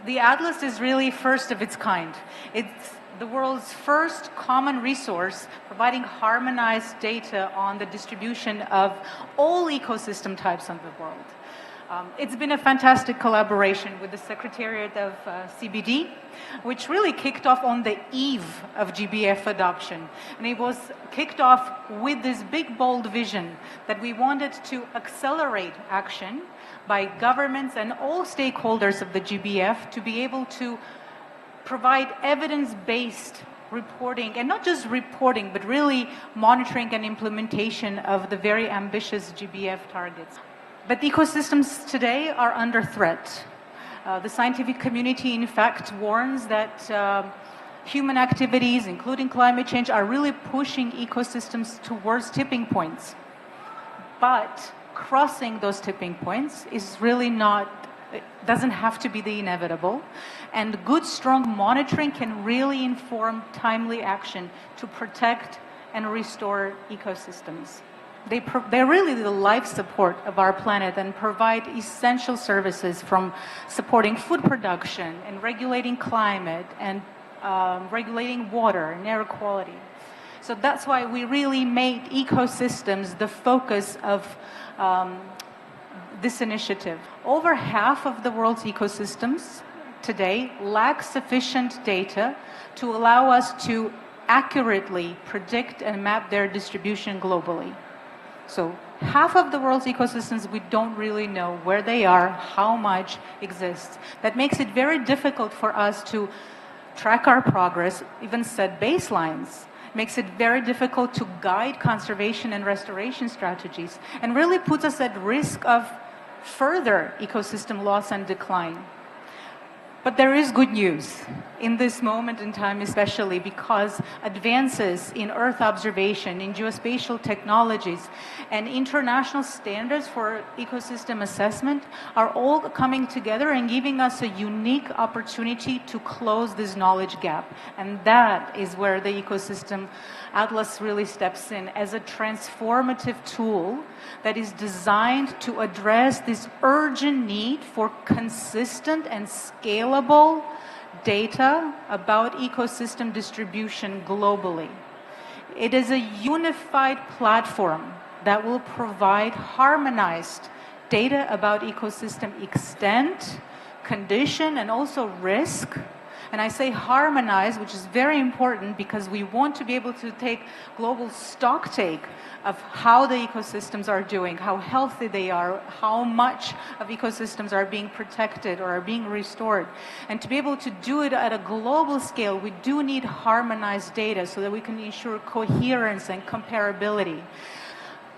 The Atlas is really first of its kind. It's the world's first common resource providing harmonized data on the distribution of all ecosystem types in the world. It's been a fantastic collaboration with the Secretariat of CBD, which really kicked off on the eve of GBF adoption. And it was kicked off with this big, bold vision that we wanted to accelerate action by governments and all stakeholders of the GBF to be able to provide evidence-based reporting, and not just reporting, but really monitoring and implementation of the very ambitious GBF targets. But ecosystems today are under threat. The scientific community, in fact, warns that human activities, including climate change, are really pushing ecosystems towards tipping points. But crossing those tipping points is really not, it doesn't have to be the inevitable. And good, strong monitoring can really inform timely action to protect and restore ecosystems. They're really the life support of our planet and provide essential services, from supporting food production and regulating climate and regulating water and air quality. So that's why we really made ecosystems the focus of this initiative. Over half of the world's ecosystems today lack sufficient data to allow us to accurately predict and map their distribution globally. So half of the world's ecosystems, we don't really know where they are, how much exists. That makes it very difficult for us to track our progress, even set baselines. Makes it very difficult to guide conservation and restoration strategies, and really puts us at risk of further ecosystem loss and decline. But there is good news in this moment in time, especially because advances in Earth observation, in geospatial technologies, and international standards for ecosystem assessment are all coming together and giving us a unique opportunity to close this knowledge gap. And that is where the Ecosystem Atlas really steps in as a transformative tool that is designed to address this urgent need for consistent and scalable data about ecosystem distribution globally. It is a unified platform that will provide harmonized data about ecosystem extent, condition, and also risk. And I say harmonized, which is very important because we want to be able to take global stock take of how the ecosystems are doing, how healthy they are, how much of ecosystems are being protected or are being restored. And to be able to do it at a global scale, we do need harmonized data so that we can ensure coherence and comparability.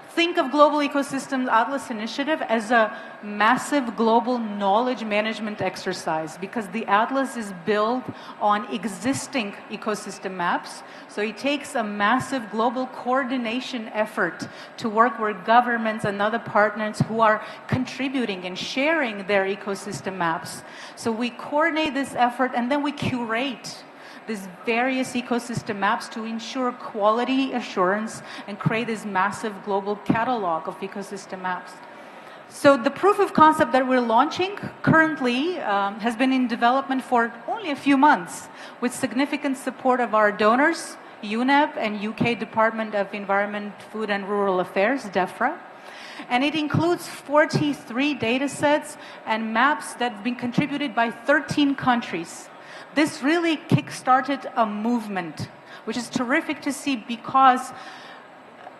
Think of Global Ecosystems Atlas Initiative as a massive global knowledge management exercise, because the Atlas is built on existing ecosystem maps. So it takes a massive global coordination effort to work with governments and other partners who are contributing and sharing their ecosystem maps. So we coordinate this effort and then we curate these various ecosystem maps to ensure quality assurance and create this massive global catalog of ecosystem maps. So the proof of concept that we're launching currently has been in development for only a few months, with significant support of our donors, UNEP and UK Department of Environment, Food and Rural Affairs, DEFRA. And it includes 43 data sets and maps that have been contributed by 13 countries. This really kick-started a movement, which is terrific to see, because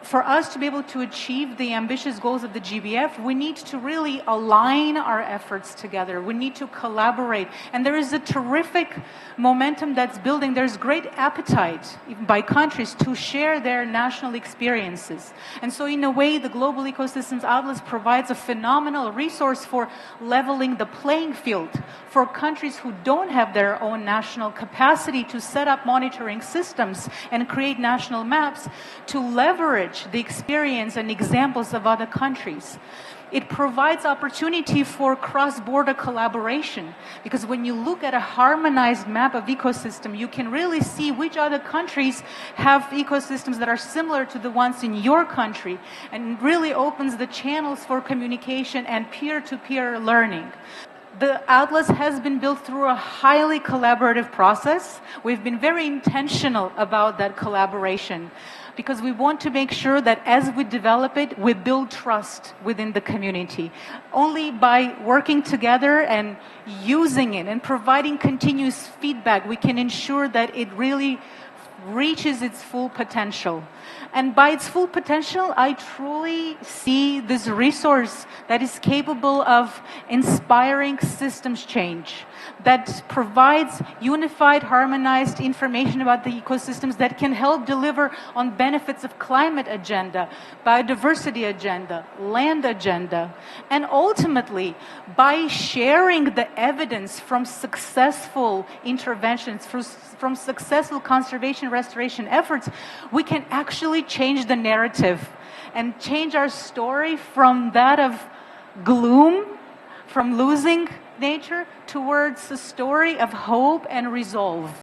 for us to be able to achieve the ambitious goals of the GBF, we need to really align our efforts together. We need to collaborate. And there is a terrific momentum that's building. There's great appetite by countries to share their national experiences. And so in a way, the Global Ecosystems Atlas provides a phenomenal resource for leveling the playing field for countries who don't have their own national capacity to set up monitoring systems and create national maps, to leverage the experience and examples of other countries. It provides opportunity for cross-border collaboration, because when you look at a harmonized map of ecosystem, you can really see which other countries have ecosystems that are similar to the ones in your country, and really opens the channels for communication and peer-to-peer learning. The Atlas has been built through a highly collaborative process. We've been very intentional about that collaboration because we want to make sure that as we develop it, we build trust within the community. Only by working together and using it and providing continuous feedback, we can ensure that it really reaches its full potential. And by its full potential, I truly see this resource that is capable of inspiring systems change, that provides unified, harmonized information about the ecosystems that can help deliver on benefits of climate agenda, biodiversity agenda, land agenda, and ultimately, by sharing the evidence from successful interventions, from successful conservation restoration efforts, we can actually change the narrative and change our story from that of gloom, from losing nature, towards a story of hope and resolve.